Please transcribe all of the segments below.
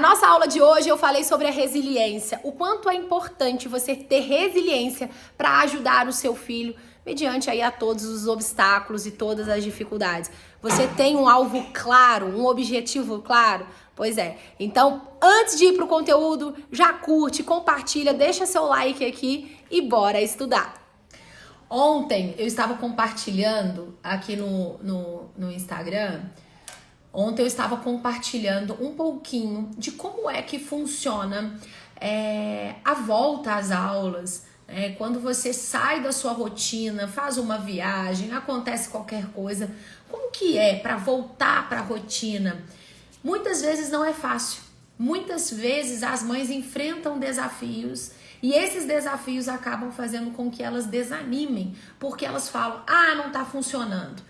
nossa aula de hoje eu falei sobre a resiliência, o quanto é importante você ter resiliência para ajudar o seu filho mediante aí a todos os obstáculos e todas as dificuldades. Você tem um alvo claro, um objetivo claro? Pois é. Então, antes de ir pro conteúdo, já curte, compartilha, deixa seu like aqui e bora estudar. Ontem eu estava compartilhando aqui no Instagram. Ontem eu estava compartilhando um pouquinho de como é que funciona a volta às aulas, quando você sai da sua rotina, faz uma viagem, acontece qualquer coisa. Como que é para voltar para a rotina? Muitas vezes não é fácil. Muitas vezes as mães enfrentam desafios e esses desafios acabam fazendo com que elas desanimem, porque elas falam, não tá funcionando.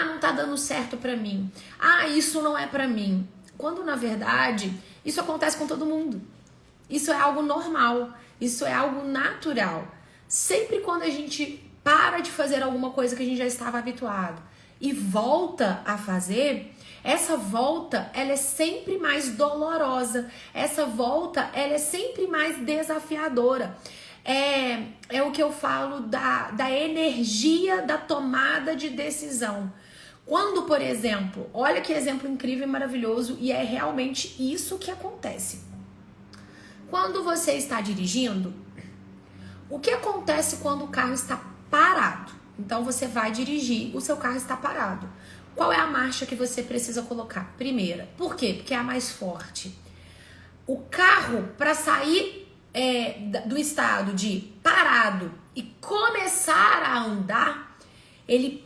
Não tá dando certo pra mim. Isso não é pra mim. Quando, na verdade, isso acontece com todo mundo. Isso é algo normal. Isso é algo natural. Sempre quando a gente para de fazer alguma coisa que a gente já estava habituado e volta a fazer, essa volta, ela é sempre mais dolorosa. Essa volta, ela é sempre mais desafiadora. É o que eu falo da energia da tomada de decisão. Quando, por exemplo, olha que exemplo incrível e maravilhoso, e é realmente isso que acontece. Quando você está dirigindo, o que acontece quando o carro está parado? Então você vai dirigir, o seu carro está parado. Qual é a marcha que você precisa colocar? Primeira. Por quê? Porque é a mais forte. O carro, para sair do estado de parado e começar a andar,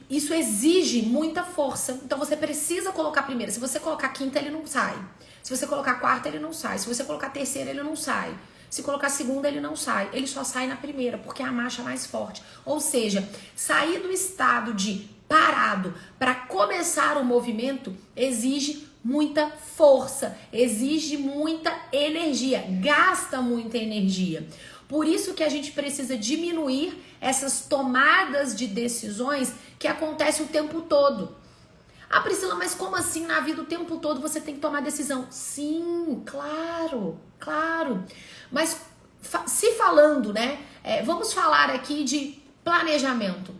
isso exige muita força. Então você precisa colocar primeira. Se você colocar quinta, ele não sai. Se você colocar quarta, ele não sai. Se você colocar terceira, ele não sai. Se colocar segunda, ele não sai. Ele só sai na primeira, porque é a marcha mais forte. Ou seja, sair do estado de parado para começar o movimento exige muita força, exige muita energia, gasta muita energia. Por isso que a gente precisa diminuir essas tomadas de decisões que acontecem o tempo todo. Priscila, mas como assim na vida o tempo todo você tem que tomar decisão? Sim, claro. Mas se falando, vamos falar aqui de planejamento.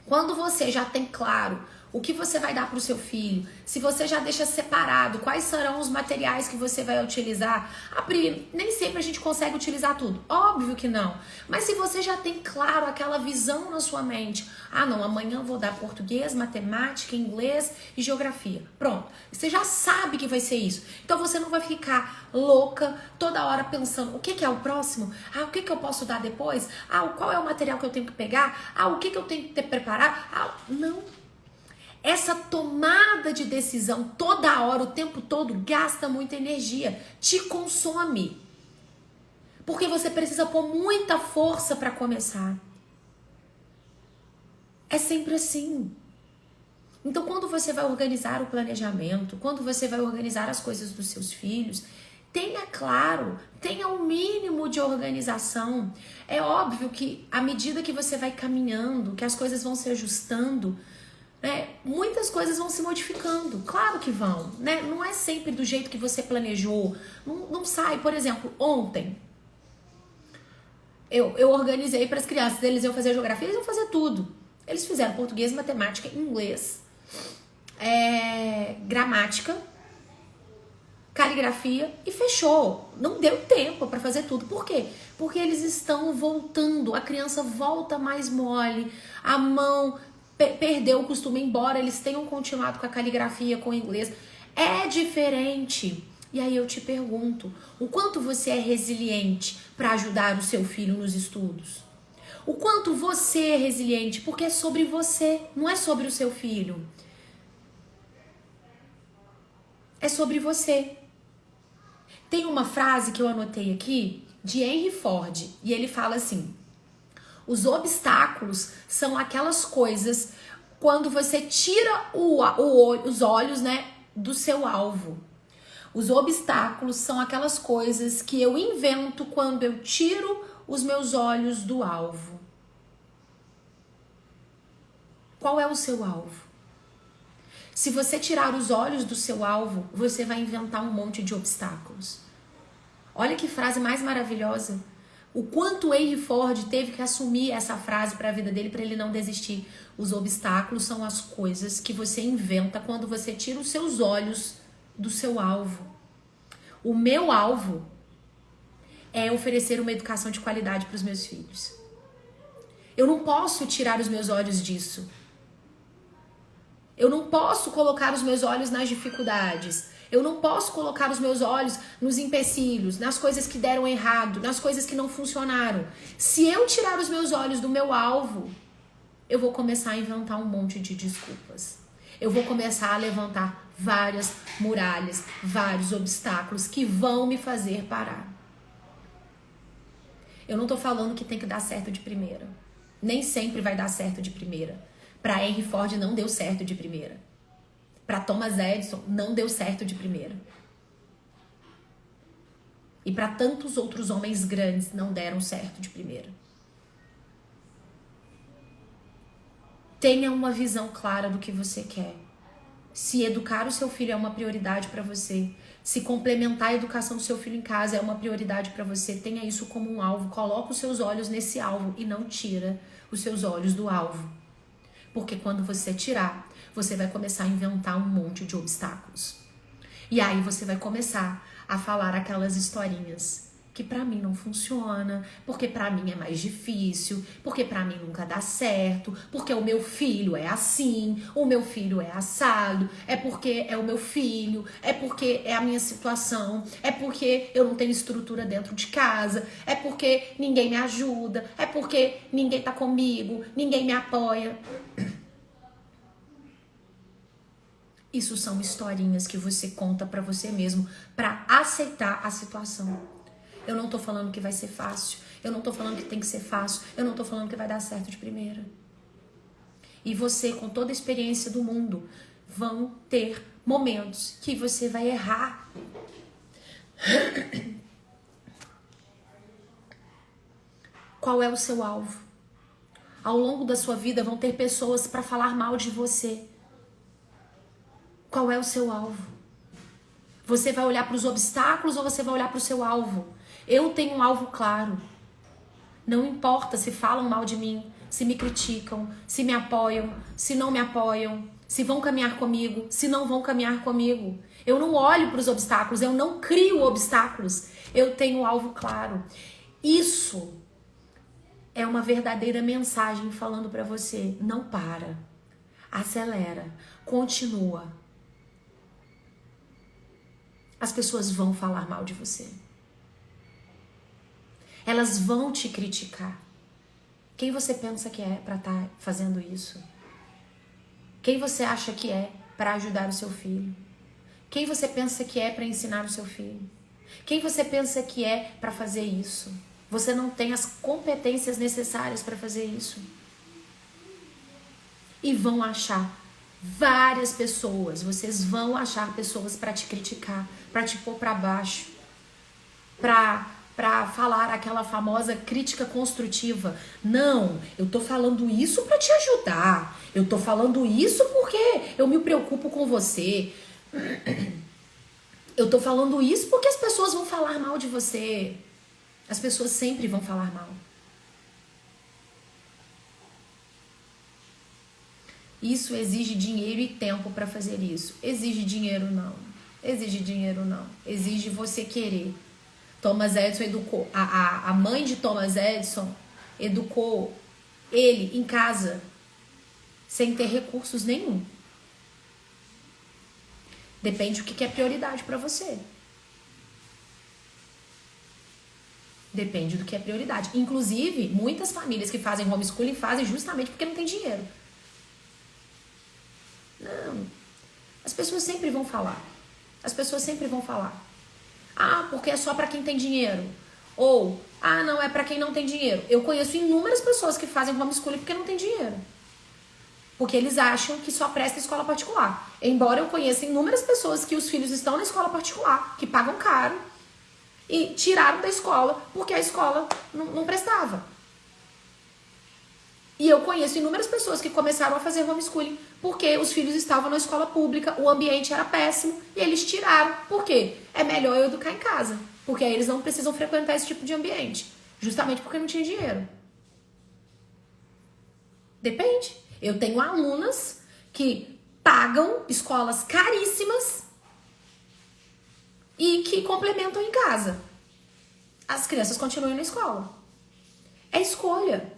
Quando você já tem claro o que você vai dar para o seu filho, se você já deixa separado quais serão os materiais que você vai utilizar, Pri, nem sempre a gente consegue utilizar tudo, óbvio que não, mas se você já tem claro aquela visão na sua mente, não, amanhã eu vou dar português, matemática, inglês e geografia, pronto, você já sabe que vai ser isso, então você não vai ficar louca toda hora pensando, o que é o próximo? O que eu posso dar depois? Qual é o material que eu tenho que pegar? O que eu tenho que ter preparado? Não. Essa tomada de decisão toda hora, o tempo todo, gasta muita energia, te consome. Porque você precisa pôr muita força para começar. É sempre assim. Então, quando você vai organizar o planejamento, quando você vai organizar as coisas dos seus filhos, tenha claro, tenha um mínimo de organização. É óbvio que à medida que você vai caminhando, que as coisas vão se ajustando, muitas coisas vão se modificando, claro que vão, não é sempre do jeito que você planejou, não sai. Por exemplo, ontem eu organizei para as crianças, eles iam fazer geografia, eles iam fazer tudo, eles fizeram português, matemática, inglês, gramática, caligrafia e fechou, não deu tempo para fazer tudo. Por quê? Porque eles estão voltando, a criança volta mais mole, a mão perdeu o costume, embora eles tenham continuado com a caligrafia, com o inglês. É diferente. E aí eu te pergunto, o quanto você é resiliente para ajudar o seu filho nos estudos? O quanto você é resiliente, porque é sobre você, não é sobre o seu filho. É sobre você. Tem uma frase que eu anotei aqui, de Henry Ford, e ele fala assim: os obstáculos são aquelas coisas quando você tira os olhos, do seu alvo. Os obstáculos são aquelas coisas que eu invento quando eu tiro os meus olhos do alvo. Qual é o seu alvo? Se você tirar os olhos do seu alvo, você vai inventar um monte de obstáculos. Olha que frase mais maravilhosa. O quanto Henry Ford teve que assumir essa frase para a vida dele, para ele não desistir. Os obstáculos são as coisas que você inventa quando você tira os seus olhos do seu alvo. O meu alvo é oferecer uma educação de qualidade para os meus filhos. Eu não posso tirar os meus olhos disso. Eu não posso colocar os meus olhos nas dificuldades. Eu não posso colocar os meus olhos nos empecilhos, nas coisas que deram errado, nas coisas que não funcionaram. Se eu tirar os meus olhos do meu alvo, eu vou começar a inventar um monte de desculpas. Eu vou começar a levantar várias muralhas, vários obstáculos que vão me fazer parar. Eu não tô falando que tem que dar certo de primeira. Nem sempre vai dar certo de primeira. Para Henry Ford não deu certo de primeira. Para Thomas Edison não deu certo de primeira. E para tantos outros homens grandes não deram certo de primeira. Tenha uma visão clara do que você quer. Se educar o seu filho é uma prioridade para você, se complementar a educação do seu filho em casa é uma prioridade para você, tenha isso como um alvo. Coloca os seus olhos nesse alvo e não tira os seus olhos do alvo. Porque quando você tirar, você vai começar a inventar um monte de obstáculos. E aí você vai começar a falar aquelas historinhas que pra mim não funciona, porque pra mim é mais difícil, porque pra mim nunca dá certo, porque o meu filho é assim, o meu filho é assado, é porque é o meu filho, é porque é a minha situação, é porque eu não tenho estrutura dentro de casa, é porque ninguém me ajuda, é porque ninguém tá comigo, ninguém me apoia. Isso são historinhas que você conta pra você mesmo, pra aceitar a situação. Eu não tô falando que vai ser fácil. Eu não tô falando que tem que ser fácil. Eu não tô falando que vai dar certo de primeira. E você, com toda a experiência do mundo, vão ter momentos que você vai errar. Qual é o seu alvo? Ao longo da sua vida vão ter pessoas para falar mal de você. Qual é o seu alvo? Você vai olhar para os obstáculos ou você vai olhar para o seu alvo? Eu tenho um alvo claro. Não importa se falam mal de mim, se me criticam, se me apoiam, se não me apoiam, se vão caminhar comigo, se não vão caminhar comigo. Eu não olho para os obstáculos, eu não crio obstáculos. Eu tenho um alvo claro. Isso é uma verdadeira mensagem falando para você. Não para. Acelera. Continua. As pessoas vão falar mal de você. Elas vão te criticar. Quem você pensa que é para estar fazendo isso? Quem você acha que é para ajudar o seu filho? Quem você pensa que é para ensinar o seu filho? Quem você pensa que é para fazer isso? Você não tem as competências necessárias para fazer isso. E vão achar várias pessoas, vocês vão achar pessoas para te criticar, para te pôr para baixo, para falar aquela famosa crítica construtiva. Não, eu tô falando isso para te ajudar. Eu tô falando isso porque eu me preocupo com você. Eu tô falando isso porque as pessoas vão falar mal de você. As pessoas sempre vão falar mal. Isso exige dinheiro e tempo para fazer isso. Exige dinheiro não. Exige dinheiro não. Exige você querer. Thomas Edison educou, a mãe de Thomas Edison educou ele em casa sem ter recursos nenhum. Depende do que é prioridade para você. Depende do que é prioridade. Inclusive, muitas famílias que fazem homeschooling fazem justamente porque não tem dinheiro. Não. As pessoas sempre vão falar. As pessoas sempre vão falar. Ah, porque é só pra quem tem dinheiro. Ou, ah, não, é pra quem não tem dinheiro. Eu conheço inúmeras pessoas que fazem homeschooling porque não tem dinheiro. Porque eles acham que só presta escola particular. Embora eu conheça inúmeras pessoas que os filhos estão na escola particular, que pagam caro, e tiraram da escola porque a escola não prestava. E eu conheço inúmeras pessoas que começaram a fazer homeschooling porque os filhos estavam na escola pública, o ambiente era péssimo e eles tiraram. Por quê? É melhor eu educar em casa, porque aí eles não precisam frequentar esse tipo de ambiente, justamente porque não tinha dinheiro. Depende. Eu tenho alunas que pagam escolas caríssimas e que complementam em casa. As crianças continuam na escola. É escolha.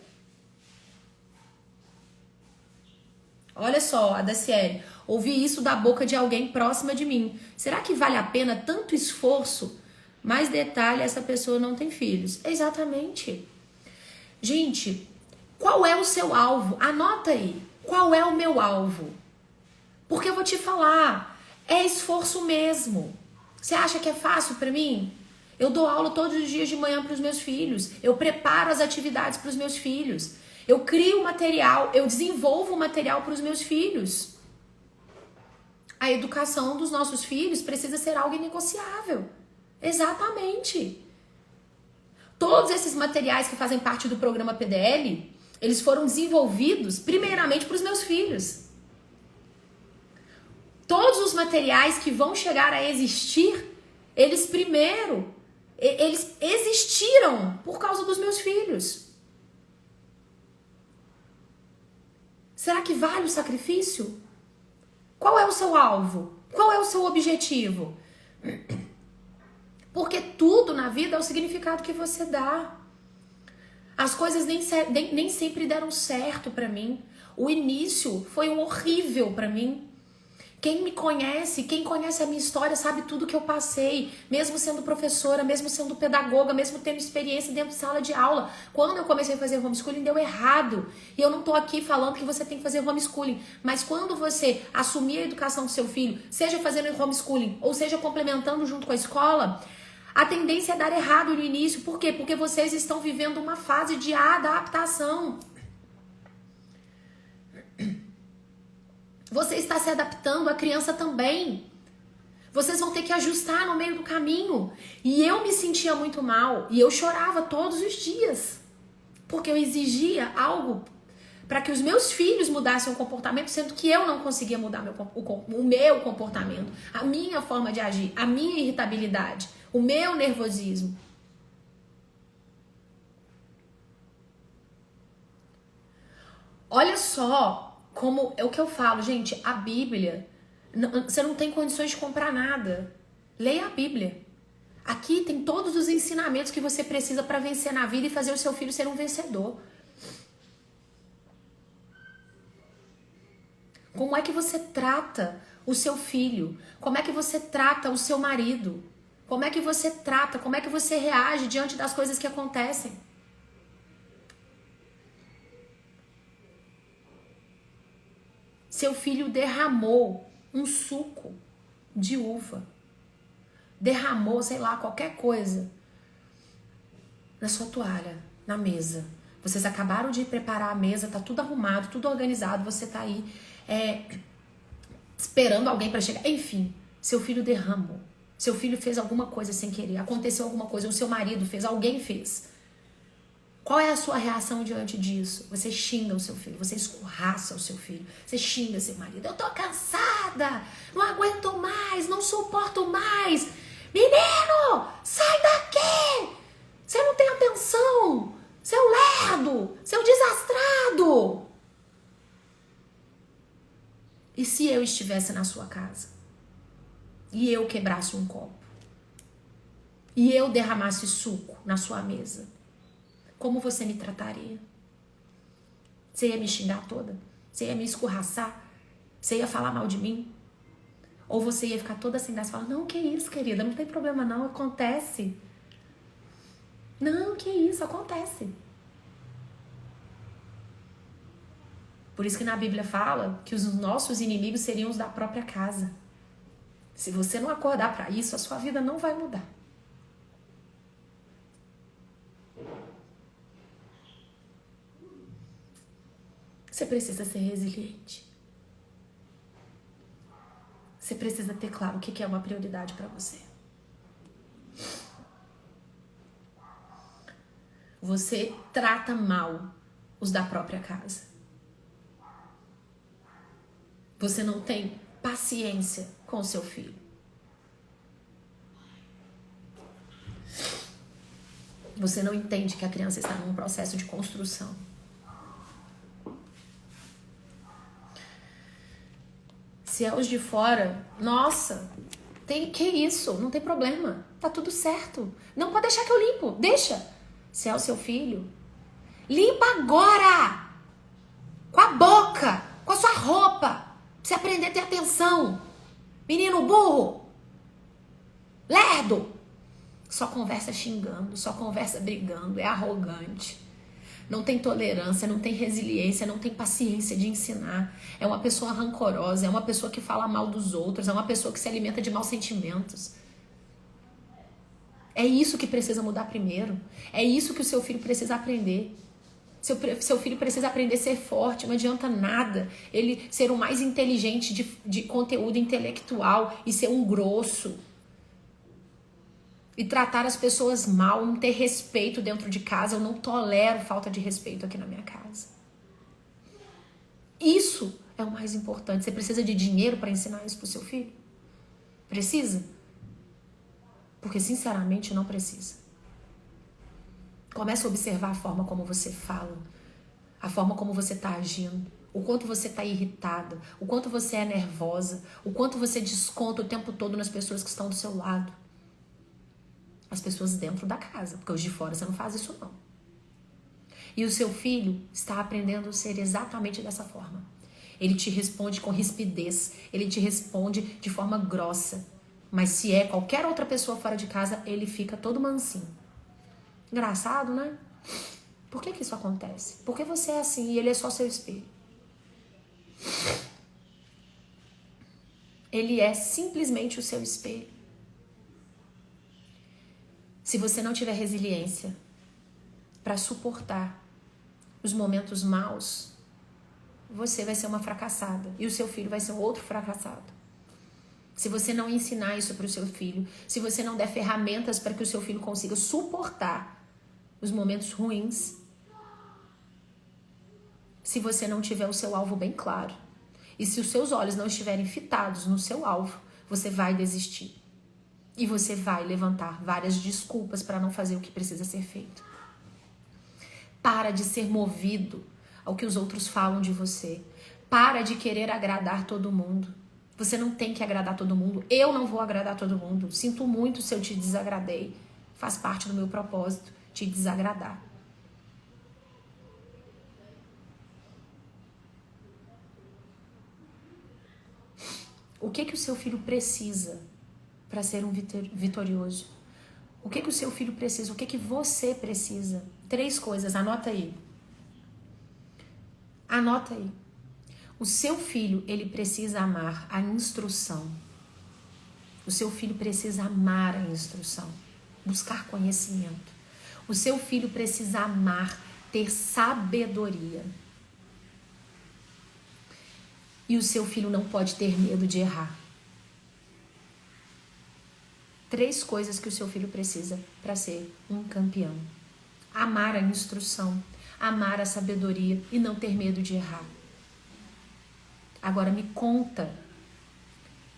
Olha só, a Daciele, ouvi isso da boca de alguém próxima de mim. Será que vale a pena tanto esforço? Mais detalhe, essa pessoa não tem filhos. Exatamente. Gente, qual é o seu alvo? Anota aí. Qual é o meu alvo? Porque eu vou te falar, é esforço mesmo. Você acha que é fácil pra mim? Eu dou aula todos os dias de manhã para os meus filhos. Eu preparo as atividades para os meus filhos. Eu crio material, eu desenvolvo material para os meus filhos. A educação dos nossos filhos precisa ser algo inegociável. Exatamente. Todos esses materiais que fazem parte do programa PDL, eles foram desenvolvidos primeiramente para os meus filhos. Todos os materiais que vão chegar a existir, eles existiram por causa dos meus filhos. Será que vale o sacrifício? Qual é o seu alvo? Qual é o seu objetivo? Porque tudo na vida é o significado que você dá. As coisas nem sempre deram certo pra mim. O início foi horrível pra mim. Quem me conhece, quem conhece a minha história sabe tudo que eu passei, mesmo sendo professora, mesmo sendo pedagoga, mesmo tendo experiência dentro de sala de aula. Quando eu comecei a fazer homeschooling, deu errado. E eu não tô aqui falando que você tem que fazer homeschooling, mas quando você assumir a educação do seu filho, seja fazendo homeschooling ou seja complementando junto com a escola, a tendência é dar errado no início. Por quê? Porque vocês estão vivendo uma fase de adaptação. Você está se adaptando, a criança também. Vocês vão ter que ajustar no meio do caminho. E eu me sentia muito mal. E eu chorava todos os dias. Porque eu exigia algo para que os meus filhos mudassem o comportamento, sendo que eu não conseguia mudar o meu comportamento, a minha forma de agir, a minha irritabilidade, o meu nervosismo. Olha só. Como é o que eu falo, gente, a Bíblia, você não tem condições de comprar nada. Leia a Bíblia. Aqui tem todos os ensinamentos que você precisa para vencer na vida e fazer o seu filho ser um vencedor. Como é que você trata o seu filho? Como é que você trata o seu marido? Como é que você trata, como é que você reage diante das coisas que acontecem? Seu filho derramou um suco de uva. Derramou, sei lá, qualquer coisa na sua toalha, na mesa. Vocês acabaram de preparar a mesa, tá tudo arrumado, tudo organizado. Você tá aí esperando alguém para chegar. Enfim, seu filho derramou. Seu filho fez alguma coisa sem querer. Aconteceu alguma coisa, o seu marido fez, alguém fez. Qual é a sua reação diante disso? Você xinga o seu filho, você escorraça o seu filho, você xinga seu marido. Eu tô cansada, não aguento mais, não suporto mais. Menino, sai daqui! Você não tem atenção, seu lerdo, seu desastrado. E se eu estivesse na sua casa? E eu quebrasse um copo? E eu derramasse suco na sua mesa? Como você me trataria? Você ia me xingar toda? Você ia me escorraçar? Você ia falar mal de mim? Ou você ia ficar toda sem graça e falar, não, que isso, querida, não tem problema não, acontece. Não, que isso, acontece. Por isso que na Bíblia fala que os nossos inimigos seriam os da própria casa. Se você não acordar para isso, a sua vida não vai mudar. Você precisa ser resiliente. Você precisa ter claro o que é uma prioridade para você. Você trata mal os da própria casa. Você não tem paciência com o seu filho. Você não entende que a criança está num processo de construção. Se é os de fora, nossa, que isso? Não tem problema. Tá tudo certo. Não, pode deixar que eu limpo. Deixa. Se é o seu filho, limpa agora! Com a boca, com a sua roupa. Pra você aprender a ter atenção. Menino burro. Lerdo. Só conversa xingando, só conversa brigando, é arrogante. Não tem tolerância, não tem resiliência, não tem paciência de ensinar. É uma pessoa rancorosa, é uma pessoa que fala mal dos outros, é uma pessoa que se alimenta de maus sentimentos. É isso que precisa mudar primeiro. É isso que o seu filho precisa aprender. Seu filho precisa aprender a ser forte. Não adianta nada ele ser o mais inteligente de conteúdo intelectual e ser um grosso. E tratar as pessoas mal, não ter respeito dentro de casa. Eu não tolero falta de respeito aqui na minha casa. Isso é o mais importante. Você precisa de dinheiro para ensinar isso pro seu filho? Precisa? Porque, sinceramente, não precisa. Começa a observar a forma como você fala, a forma como você está agindo, o quanto você está irritada, o quanto você é nervosa, o quanto você desconta o tempo todo nas pessoas que estão do seu lado. As pessoas dentro da casa, porque os de fora você não faz isso não. E o seu filho está aprendendo a ser exatamente dessa forma. Ele te responde com rispidez, ele te responde de forma grossa. Mas se é qualquer outra pessoa fora de casa, ele fica todo mansinho. Engraçado, né? Por que isso acontece? Porque você é assim e ele é só seu espelho. Ele é simplesmente o seu espelho. Se você não tiver resiliência para suportar os momentos maus, você vai ser uma fracassada e o seu filho vai ser um outro fracassado. Se você não ensinar isso para o seu filho, se você não der ferramentas para que o seu filho consiga suportar os momentos ruins, se você não tiver o seu alvo bem claro e se os seus olhos não estiverem fitados no seu alvo, você vai desistir. E você vai levantar várias desculpas para não fazer o que precisa ser feito. Para de ser movido ao que os outros falam de você. Para de querer agradar todo mundo. Você não tem que agradar todo mundo. Eu não vou agradar todo mundo. Sinto muito se eu te desagradei. Faz parte do meu propósito te desagradar. O que o seu filho precisa para ser um vitorioso? O que o seu filho precisa? O que você precisa? 3 coisas, anota aí. Anota aí. O seu filho, ele precisa amar a instrução. O seu filho precisa amar a instrução, buscar conhecimento. O seu filho precisa amar, ter sabedoria. E o seu filho não pode ter medo de errar. 3 coisas que o seu filho precisa para ser um campeão. Amar a instrução, amar a sabedoria e não ter medo de errar. Agora me conta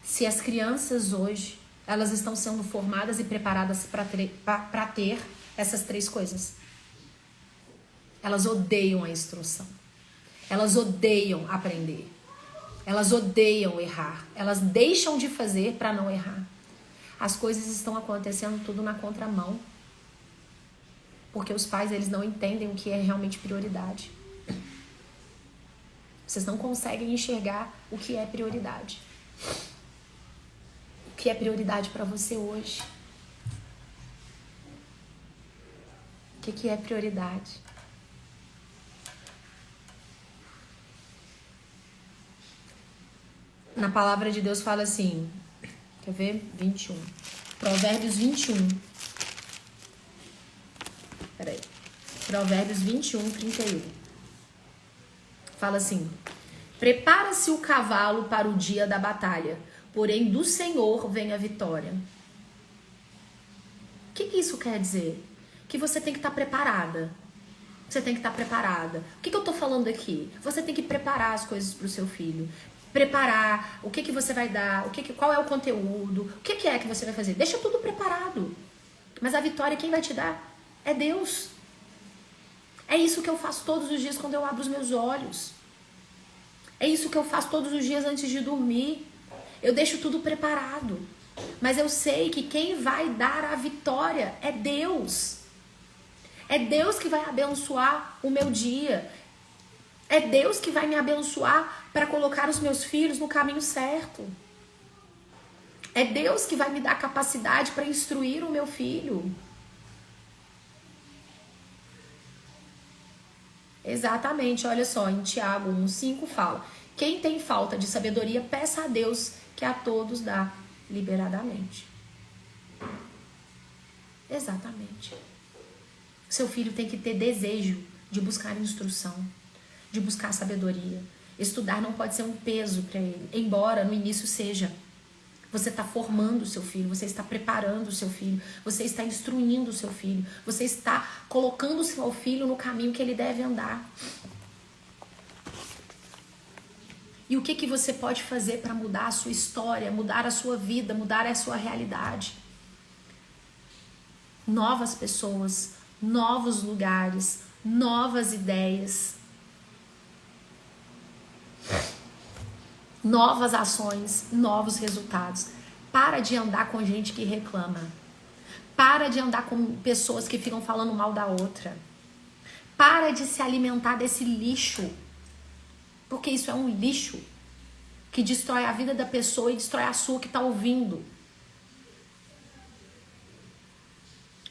se as crianças hoje, elas estão sendo formadas e preparadas para ter essas 3 coisas. Elas odeiam a instrução. Elas odeiam aprender. Elas odeiam errar. Elas deixam de fazer para não errar. As coisas estão acontecendo tudo na contramão. Porque os pais, eles não entendem o que é realmente prioridade. Vocês não conseguem enxergar o que é prioridade. O que é prioridade para você hoje? O que é prioridade? Na palavra de Deus fala assim, quer ver? 21. Provérbios 21. Peraí. Provérbios 21, 31. Fala assim: prepara-se o cavalo para o dia da batalha, porém do Senhor vem a vitória. O que isso quer dizer? Que você tem que estar preparada. Você tem que estar preparada. O que eu tô falando aqui? Você tem que preparar as coisas pro seu filho. Preparar o que você vai dar, qual é o conteúdo, o que é que você vai fazer. Deixa tudo preparado. Mas a vitória quem vai te dar é Deus. É isso que eu faço todos os dias quando eu abro os meus olhos. É isso que eu faço todos os dias antes de dormir. Eu deixo tudo preparado. Mas eu sei que quem vai dar a vitória é Deus. É Deus que vai abençoar o meu dia. É Deus que vai me abençoar para colocar os meus filhos no caminho certo. É Deus que vai me dar capacidade para instruir o meu filho. Exatamente, olha só, em Tiago 1,5 fala: quem tem falta de sabedoria, peça a Deus, que a todos dá liberadamente. Exatamente. Seu filho tem que ter desejo de buscar instrução, de buscar sabedoria. Estudar não pode ser um peso para ele, embora no início seja. Você está formando o seu filho, você está preparando o seu filho, você está instruindo o seu filho, você está colocando o seu filho no caminho que ele deve andar. E o que você pode fazer para mudar a sua história, mudar a sua vida, mudar a sua realidade? Novas pessoas, novos lugares, novas ideias, novas ações, novos resultados. Para de andar com gente que reclama. Para de andar com pessoas que ficam falando mal da outra. Para de se alimentar desse lixo. Porque isso é um lixo que destrói a vida da pessoa e destrói a sua que está ouvindo.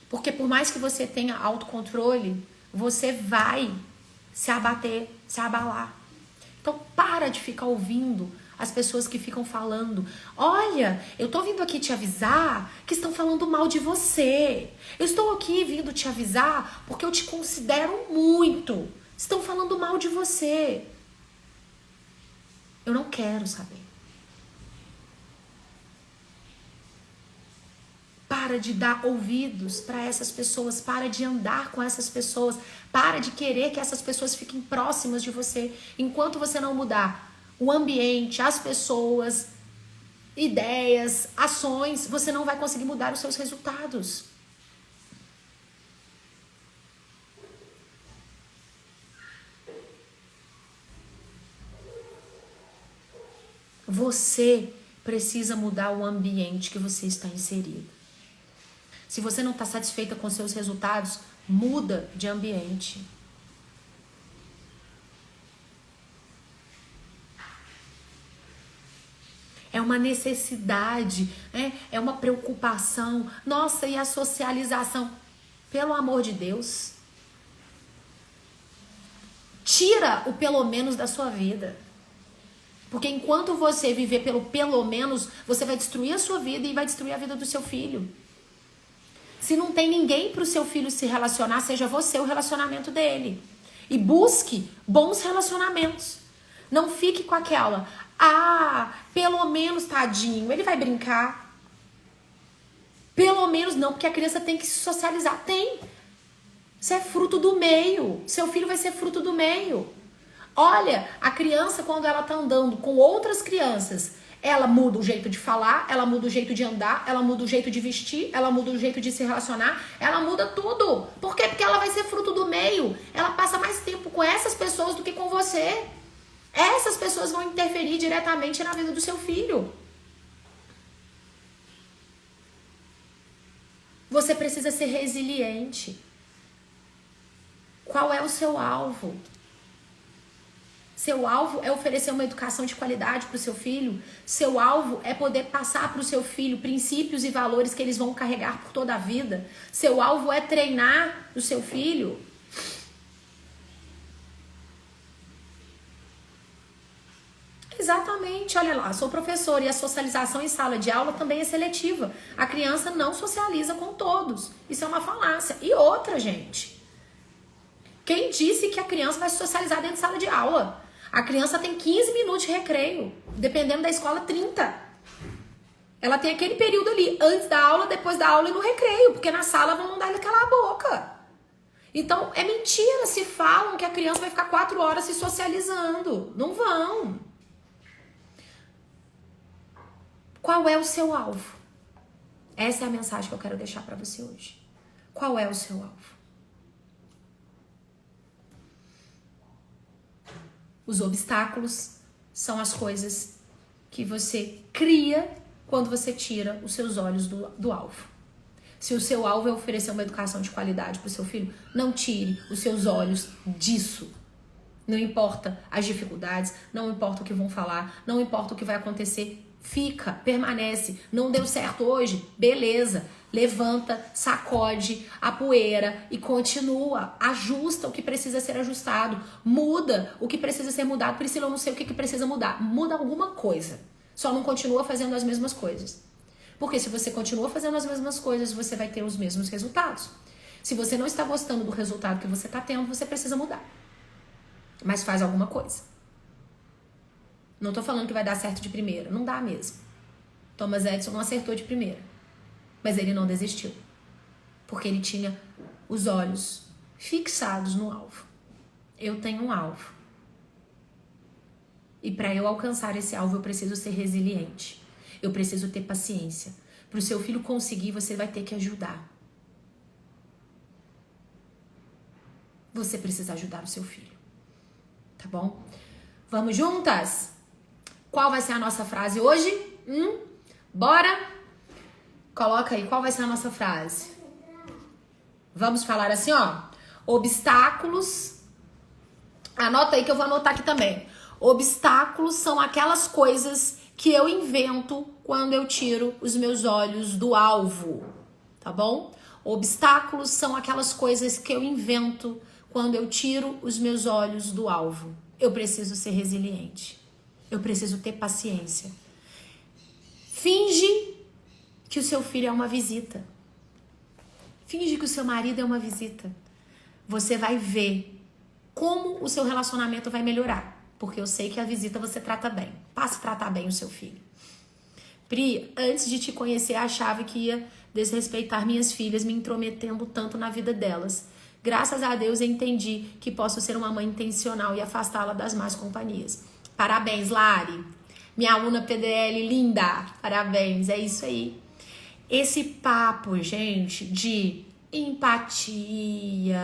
Porque por mais que você tenha autocontrole, você vai se abater, se abalar. Então para de ficar ouvindo as pessoas que ficam falando: olha, eu tô vindo aqui te avisar que estão falando mal de você. Eu estou aqui vindo te avisar porque eu te considero muito. Estão falando mal de você. Eu não quero saber. Para de dar ouvidos para essas pessoas, para de andar com essas pessoas, para de querer que essas pessoas fiquem próximas de você. Enquanto você não mudar o ambiente, as pessoas, ideias, ações, você não vai conseguir mudar os seus resultados. Você precisa mudar o ambiente que você está inserido. Se você não está satisfeita com seus resultados, muda de ambiente. É uma necessidade, né? É uma preocupação. Nossa, e a socialização? Pelo amor de Deus. Tira o pelo menos da sua vida. Porque enquanto você viver pelo menos, você vai destruir a sua vida e vai destruir a vida do seu filho. Se não tem ninguém para o seu filho se relacionar, seja você o relacionamento dele. E busque bons relacionamentos. Não fique com aquela: pelo menos, tadinho, ele vai brincar. Pelo menos não, porque a criança tem que se socializar. Tem. Você é fruto do meio. Seu filho vai ser fruto do meio. Olha, a criança, quando ela tá andando com outras crianças, ela muda o jeito de falar, ela muda o jeito de andar, ela muda o jeito de vestir, ela muda o jeito de se relacionar, ela muda tudo. Por quê? Porque ela vai ser fruto do meio. Ela passa mais tempo com essas pessoas do que com você. Essas pessoas vão interferir diretamente na vida do seu filho. Você precisa ser resiliente. Qual é o seu alvo? Seu alvo é oferecer uma educação de qualidade para o seu filho. Seu alvo é poder passar para o seu filho princípios e valores que eles vão carregar por toda a vida. Seu alvo é treinar o seu filho. Exatamente, olha lá, sou professora e a socialização em sala de aula também é seletiva. A criança não socializa com todos. Isso é uma falácia. E outra, gente. Quem disse que a criança vai se socializar dentro de sala de aula? A criança tem 15 minutos de recreio, dependendo da escola, 30. Ela tem aquele período ali, antes da aula, depois da aula e no recreio, porque na sala vão mandar ele calar a boca. Então, é mentira se falam que a criança vai ficar 4 horas se socializando. Não vão. Qual é o seu alvo? Essa é a mensagem que eu quero deixar para você hoje. Qual é o seu alvo? Os obstáculos são as coisas que você cria quando você tira os seus olhos do alvo. Se o seu alvo é oferecer uma educação de qualidade para o seu filho, não tire os seus olhos disso. Não importa as dificuldades, não importa o que vão falar, não importa o que vai acontecer. Fica, permanece. Não deu certo hoje? Beleza. Levanta, sacode a poeira e continua. Ajusta o que precisa ser ajustado. Muda o que precisa ser mudado. Priscila, eu não sei o que precisa mudar. Muda alguma coisa. Só não continua fazendo as mesmas coisas. Porque se você continua fazendo as mesmas coisas, você vai ter os mesmos resultados. Se você não está gostando do resultado que você está tendo, você precisa mudar. Mas faz alguma coisa. Não tô falando que vai dar certo de primeira. Não dá mesmo. Thomas Edison não acertou de primeira. Mas ele não desistiu. Porque ele tinha os olhos fixados no alvo. Eu tenho um alvo. E para eu alcançar esse alvo, eu preciso ser resiliente. Eu preciso ter paciência. Para o seu filho conseguir, você vai ter que ajudar. Você precisa ajudar o seu filho. Tá bom? Vamos juntas? Qual vai ser a nossa frase hoje? Bora? Coloca aí, qual vai ser a nossa frase? Vamos falar assim, ó. Obstáculos. Anota aí que eu vou anotar aqui também. Obstáculos são aquelas coisas que eu invento quando eu tiro os meus olhos do alvo. Tá bom? Obstáculos são aquelas coisas que eu invento quando eu tiro os meus olhos do alvo. Eu preciso ser resiliente. Eu preciso ter paciência. Finge que o seu filho é uma visita. Finge que o seu marido é uma visita. Você vai ver como o seu relacionamento vai melhorar. Porque eu sei que a visita você trata bem. Passe a tratar bem o seu filho. Pri, antes de te conhecer, achava que ia desrespeitar minhas filhas, me intrometendo tanto na vida delas. Graças a Deus eu entendi que posso ser uma mãe intencional e afastá-la das más companhias. Parabéns, Lari. Minha aluna PDL linda. Parabéns, é isso aí. Esse papo, gente, de empatia,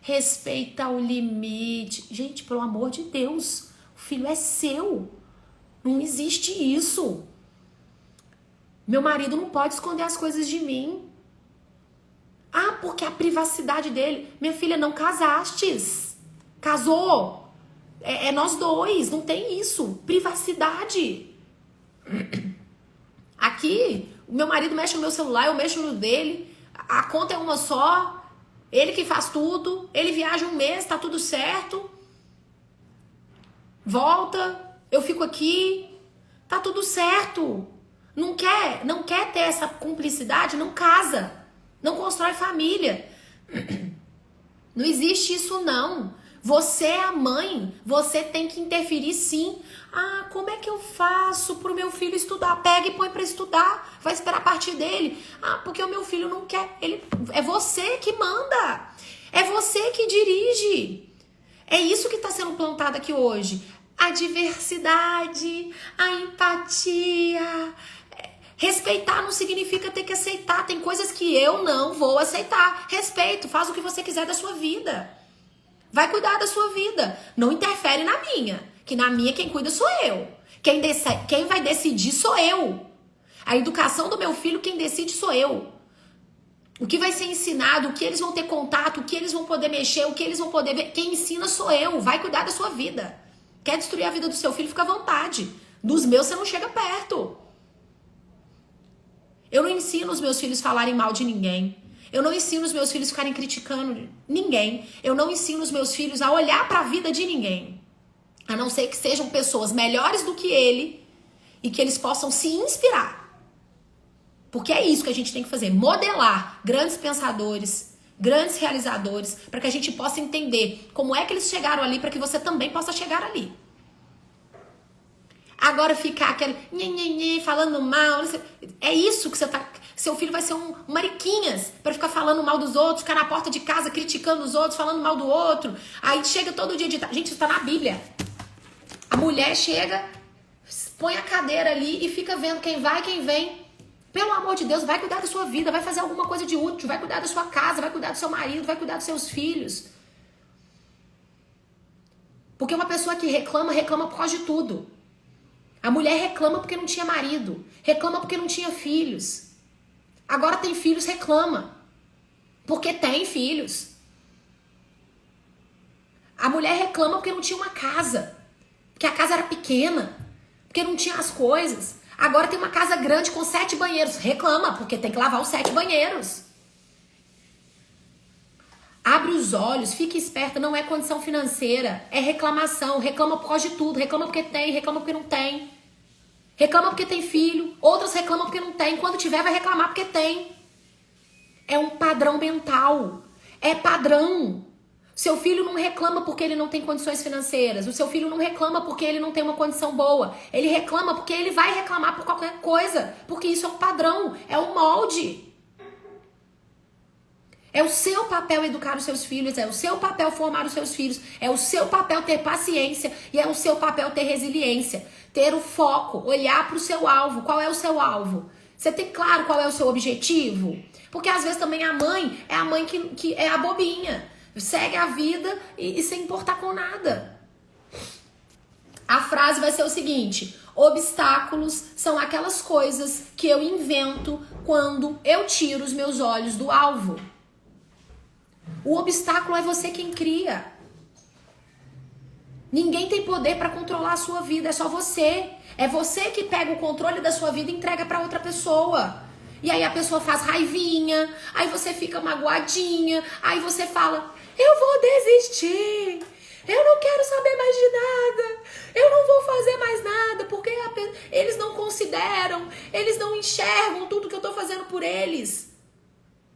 respeita o limite. Gente, pelo amor de Deus, o filho é seu. Não existe isso. Meu marido não pode esconder as coisas de mim. Ah, porque a privacidade dele. Minha filha, não casastes. Casou. É nós dois, não tem isso. Privacidade. Aqui, o meu marido mexe no meu celular, eu mexo no dele. A conta é uma só. Ele que faz tudo. Ele viaja um mês, tá tudo certo. Volta, eu fico aqui. Tá tudo certo. Não quer ter essa cumplicidade? Não casa. Não constrói família. Não existe isso, não. Você é a mãe. Você tem que interferir, sim. Ah, como é que eu faço pro meu filho estudar? Pega e põe pra estudar. Vai esperar a partir dele. Ah, porque o meu filho não quer. É você que manda. É você que dirige. É isso que está sendo plantado aqui hoje. A diversidade, a empatia. Respeitar não significa ter que aceitar. Tem coisas que eu não vou aceitar. Respeito, faz o que você quiser da sua vida. Vai cuidar da sua vida. Não interfere na minha. Que na minha quem cuida sou eu. Quem vai decidir sou eu. A educação do meu filho, quem decide sou eu. O que vai ser ensinado, o que eles vão ter contato, o que eles vão poder mexer, o que eles vão poder ver. Quem ensina sou eu. Vai cuidar da sua vida. Quer destruir a vida do seu filho, fica à vontade. Dos meus você não chega perto. Eu não ensino os meus filhos a falarem mal de ninguém. Eu não ensino os meus filhos a ficarem criticando ninguém. Eu não ensino os meus filhos a olhar para a vida de ninguém. A não ser que sejam pessoas melhores do que ele e que eles possam se inspirar. Porque é isso que a gente tem que fazer. Modelar grandes pensadores, grandes realizadores, para que a gente possa entender como é que eles chegaram ali, para que você também possa chegar ali. Agora ficar aquele falando mal, é isso que você tá... Seu filho vai ser um mariquinhas para ficar falando mal dos outros, ficar na porta de casa criticando os outros, falando mal do outro. Aí chega todo dia de... Gente, isso tá na Bíblia. A mulher chega, põe a cadeira ali e fica vendo quem vai e quem vem. Pelo amor de Deus, vai cuidar da sua vida, vai fazer alguma coisa de útil, vai cuidar da sua casa, vai cuidar do seu marido, vai cuidar dos seus filhos. Porque uma pessoa que reclama, reclama por causa de tudo. A mulher reclama porque não tinha marido, reclama porque não tinha filhos. Agora tem filhos, reclama. Porque tem filhos. A mulher reclama porque não tinha uma casa. Porque a casa era pequena. Porque não tinha as coisas. Agora tem uma casa grande com 7 banheiros. Reclama, porque tem que lavar os 7 banheiros. Abre os olhos, fique esperta, não é condição financeira. É reclamação. Reclama por causa de tudo. Reclama porque tem, reclama porque não tem. Reclama porque tem filho. Outras reclamam porque não tem. Quando tiver, vai reclamar porque tem. É um padrão mental. É padrão. Seu filho não reclama porque ele não tem condições financeiras. O seu filho não reclama porque ele não tem uma condição boa. Ele reclama porque ele vai reclamar por qualquer coisa. Porque isso é um padrão, é um molde. É o seu papel educar os seus filhos, é o seu papel formar os seus filhos, é o seu papel ter paciência e é o seu papel ter resiliência. Ter o foco, olhar para o seu alvo. Qual é o seu alvo? Você tem claro qual é o seu objetivo? Porque às vezes também a mãe é a mãe que é a bobinha. Segue a vida e sem importar com nada. A frase vai ser o seguinte: obstáculos são aquelas coisas que eu invento quando eu tiro os meus olhos do alvo. O obstáculo é você quem cria. Ninguém tem poder para controlar a sua vida, é só você. É você que pega o controle da sua vida e entrega para outra pessoa. E aí a pessoa faz raivinha, aí você fica magoadinha, aí você fala: eu vou desistir, eu não quero saber mais de nada, eu não vou fazer mais nada, porque eles não consideram, eles não enxergam tudo que eu tô fazendo por eles.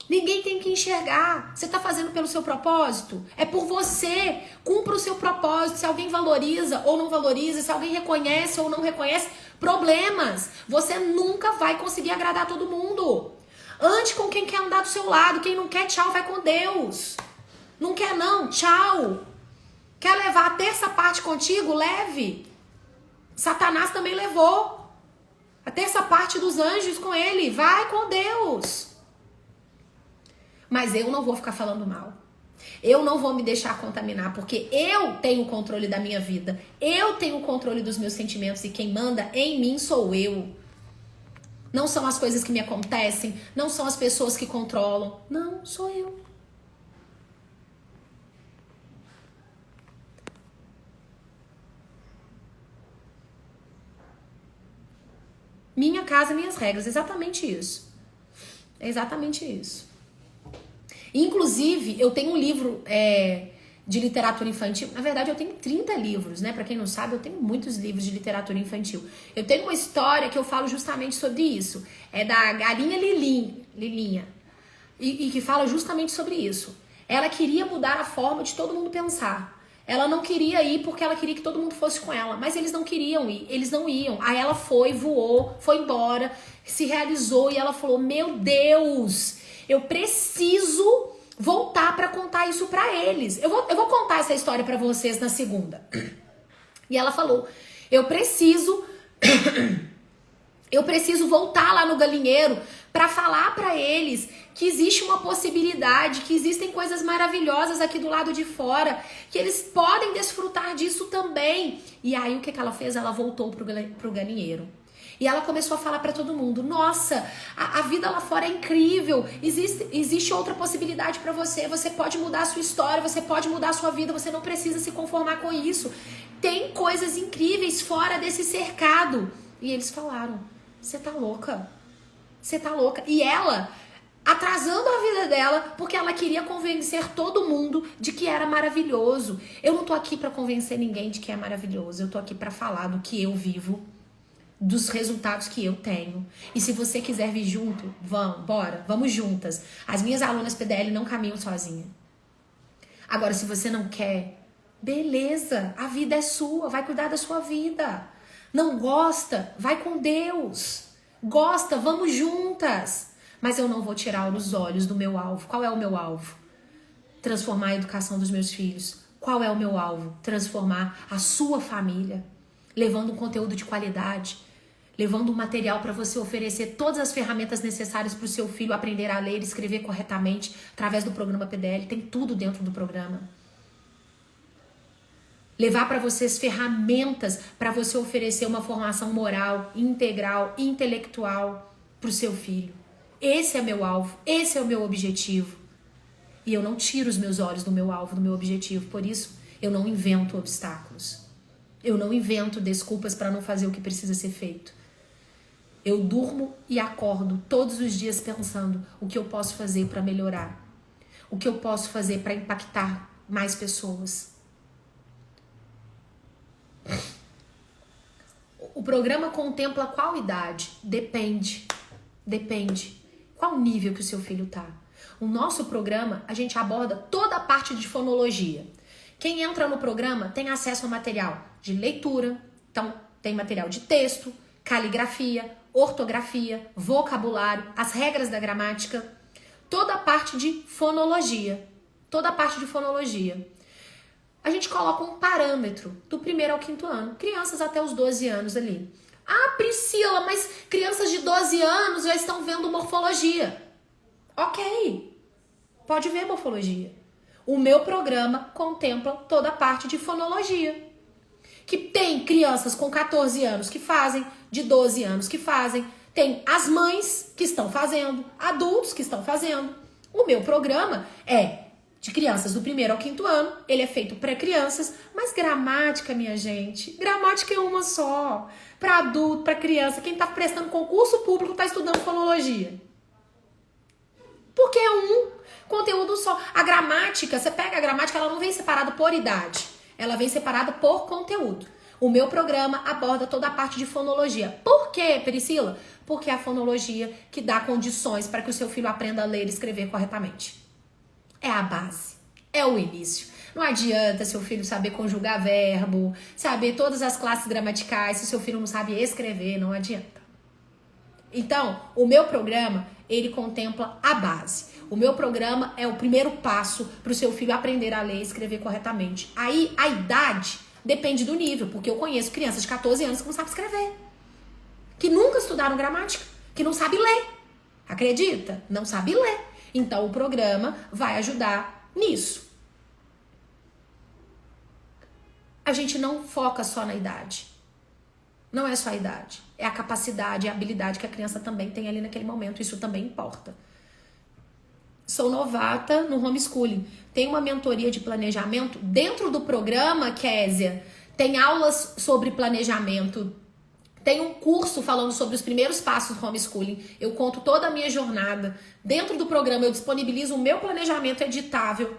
Ninguém tem que enxergar. Você tá fazendo pelo seu propósito? É por você. Cumpra o seu propósito. Se alguém valoriza ou não valoriza, se alguém reconhece ou não reconhece, problemas. Você nunca vai conseguir agradar todo mundo. Ande com quem quer andar do seu lado. Quem não quer, tchau, vai com Deus. Não quer não, tchau. Quer levar a terça parte contigo? Leve. Satanás também levou a terça parte dos anjos com ele. Vai com Deus. Mas eu não vou ficar falando mal. Eu não vou me deixar contaminar, porque eu tenho o controle da minha vida. Eu tenho o controle dos meus sentimentos e quem manda em mim sou eu. Não são as coisas que me acontecem, não são as pessoas que controlam. Não, sou eu. Minha casa, minhas regras, exatamente isso. É exatamente isso. Inclusive, eu tenho um livro de literatura infantil. Na verdade, eu tenho 30 livros, né? Pra quem não sabe, eu tenho muitos livros de literatura infantil. Eu tenho uma história que eu falo justamente sobre isso. É da galinha Lilinha. E que fala justamente sobre isso. Ela queria mudar a forma de todo mundo pensar. Ela não queria ir porque ela queria que todo mundo fosse com ela. Mas eles não queriam ir, eles não iam. Aí ela foi, voou, foi embora, se realizou e ela falou: meu Deus, eu preciso voltar pra contar isso pra eles. Eu vou contar essa história pra vocês na segunda. E ela falou: eu preciso voltar lá no galinheiro pra falar pra eles que existe uma possibilidade, que existem coisas maravilhosas aqui do lado de fora, que eles podem desfrutar disso também. E aí o que ela fez? Ela voltou pro galinheiro. E ela começou a falar pra todo mundo: nossa, a vida lá fora é incrível, existe outra possibilidade pra você, você pode mudar a sua história, você pode mudar a sua vida, você não precisa se conformar com isso. Tem coisas incríveis fora desse cercado. E eles falaram: você tá louca, você tá louca. E ela atrasando a vida dela porque ela queria convencer todo mundo de que era maravilhoso. Eu não tô aqui pra convencer ninguém de que é maravilhoso, eu tô aqui pra falar do que eu vivo, dos resultados que eu tenho. E se você quiser vir junto, vamos juntas. As minhas alunas PDL não caminham sozinha. Agora, se você não quer, beleza, a vida é sua, vai cuidar da sua vida. Não gosta, vai com Deus. Gosta, vamos juntas. Mas eu não vou tirar os olhos do meu alvo. Qual é o meu alvo? Transformar a educação dos meus filhos. Qual é o meu alvo? Transformar a sua família, levando um conteúdo de qualidade, levando um material para você oferecer todas as ferramentas necessárias para o seu filho aprender a ler e escrever corretamente através do programa PDL. Tem tudo dentro do programa. Levar para vocês ferramentas para você oferecer uma formação moral, integral, intelectual para o seu filho. Esse é meu alvo, esse é o meu objetivo. E eu não tiro os meus olhos do meu alvo, do meu objetivo. Por isso, eu não invento obstáculos. Eu não invento desculpas para não fazer o que precisa ser feito. Eu durmo e acordo todos os dias pensando o que eu posso fazer para melhorar. O que eu posso fazer para impactar mais pessoas. O programa contempla qual idade? Depende. Qual nível que o seu filho tá? O nosso programa, a gente aborda toda a parte de fonologia. Quem entra no programa tem acesso a material de leitura, então tem material de texto, caligrafia, ortografia, vocabulário, as regras da gramática, toda a parte de fonologia. A gente coloca um parâmetro do 1º ao 5º ano, crianças até os 12 anos ali. Ah, Priscila, mas crianças de 12 anos já estão vendo morfologia. Ok, pode ver morfologia. O meu programa contempla toda a parte de fonologia. Que tem crianças com 14 anos que fazem, de 12 anos que fazem, tem as mães que estão fazendo, adultos que estão fazendo. O meu programa é de crianças do 1º ao 5º ano, ele é feito para crianças, mas gramática, minha gente, gramática é uma só. Para adulto, para criança, quem está prestando concurso público está estudando fonologia. Porque é um conteúdo só. A gramática, você pega a gramática, ela não vem separada por idade. Ela vem separada por conteúdo. O meu programa aborda toda a parte de fonologia. Por quê, Priscila? Porque é a fonologia que dá condições para que o seu filho aprenda a ler e escrever corretamente. É a base. É o início. Não adianta seu filho saber conjugar verbo, saber todas as classes gramaticais, se seu filho não sabe escrever, não adianta. Então, o meu programa, ele contempla a base. O meu programa é o primeiro passo para o seu filho aprender a ler e escrever corretamente. Aí, a idade depende do nível, porque eu conheço crianças de 14 anos que não sabem escrever, que nunca estudaram gramática, que não sabem ler. Acredita? Não sabe ler. Então, o programa vai ajudar nisso. A gente não foca só na idade. Não é só a idade. É a capacidade, a habilidade que a criança também tem ali naquele momento. Isso também importa. Sou novata no homeschooling. Tem uma mentoria de planejamento. Dentro do programa, Késia, tem aulas sobre planejamento. Tem um curso falando sobre os primeiros passos do homeschooling. Eu conto toda a minha jornada. Dentro do programa, eu disponibilizo o meu planejamento editável.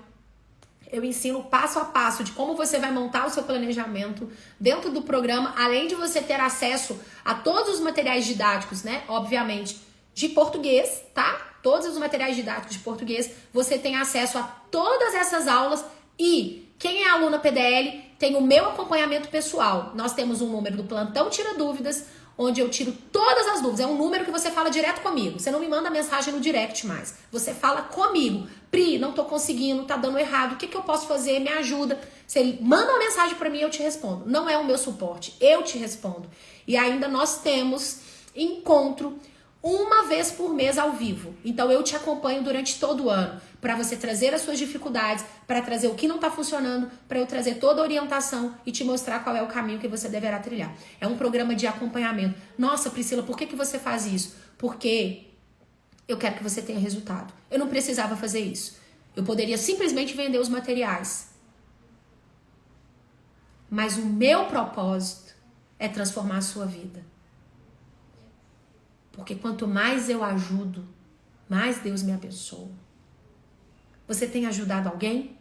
Eu ensino passo a passo de como você vai montar o seu planejamento dentro do programa, além de você ter acesso a todos os materiais didáticos, né? Obviamente, de português, tá? Todos os materiais didáticos de português, você tem acesso a todas essas aulas e quem é aluna PDL tem o meu acompanhamento pessoal. Nós temos um número do Plantão Tira Dúvidas, onde eu tiro todas as dúvidas. É um número que você fala direto comigo. Você não me manda mensagem no direct mais. Você fala comigo. Pri, não tô conseguindo, tá dando errado. O que eu posso fazer? Me ajuda. Você manda uma mensagem pra mim, eu te respondo. Não é o meu suporte, eu te respondo. E ainda nós temos encontro uma vez por mês ao vivo. Então eu te acompanho durante todo o ano para você trazer as suas dificuldades, para trazer o que não está funcionando, para eu trazer toda a orientação e te mostrar qual é o caminho que você deverá trilhar. É um programa de acompanhamento. Nossa, Priscila, por que você faz isso? Porque eu quero que você tenha resultado. Eu não precisava fazer isso. Eu poderia simplesmente vender os materiais. Mas o meu propósito é transformar a sua vida. Porque quanto mais eu ajudo, mais Deus me abençoa. Você tem ajudado alguém?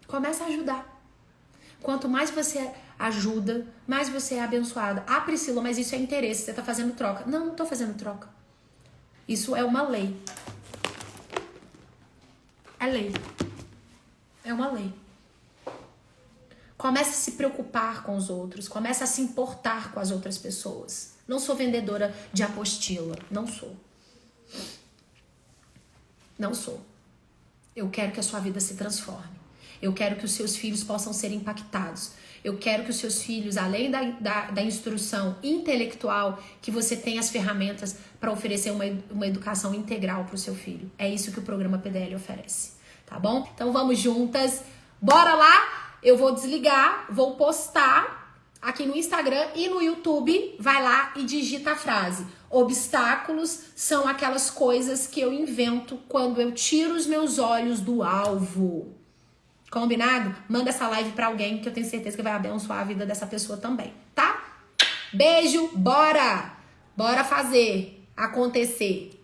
Começa a ajudar. Quanto mais você ajuda, mais você é abençoada. Ah, Priscila, mas isso é interesse, você está fazendo troca. Não, não estou fazendo troca. Isso é uma lei. É lei. É uma lei. Comece a se preocupar com os outros. Comece a se importar com as outras pessoas. Não sou vendedora de apostila. Não sou. Não sou. Eu quero que a sua vida se transforme. Eu quero que os seus filhos possam ser impactados. Eu quero que os seus filhos, além da instrução intelectual, que você tenha as ferramentas para oferecer uma educação integral para o seu filho. É isso que o programa PDL oferece, tá bom? Então vamos juntas. Bora lá! Eu vou desligar, vou postar aqui no Instagram e no YouTube. Vai lá e digita a frase: obstáculos são aquelas coisas que eu invento quando eu tiro os meus olhos do alvo. Combinado? Manda essa live pra alguém que eu tenho certeza que vai abençoar a vida dessa pessoa também, tá? Beijo, bora! Bora fazer acontecer.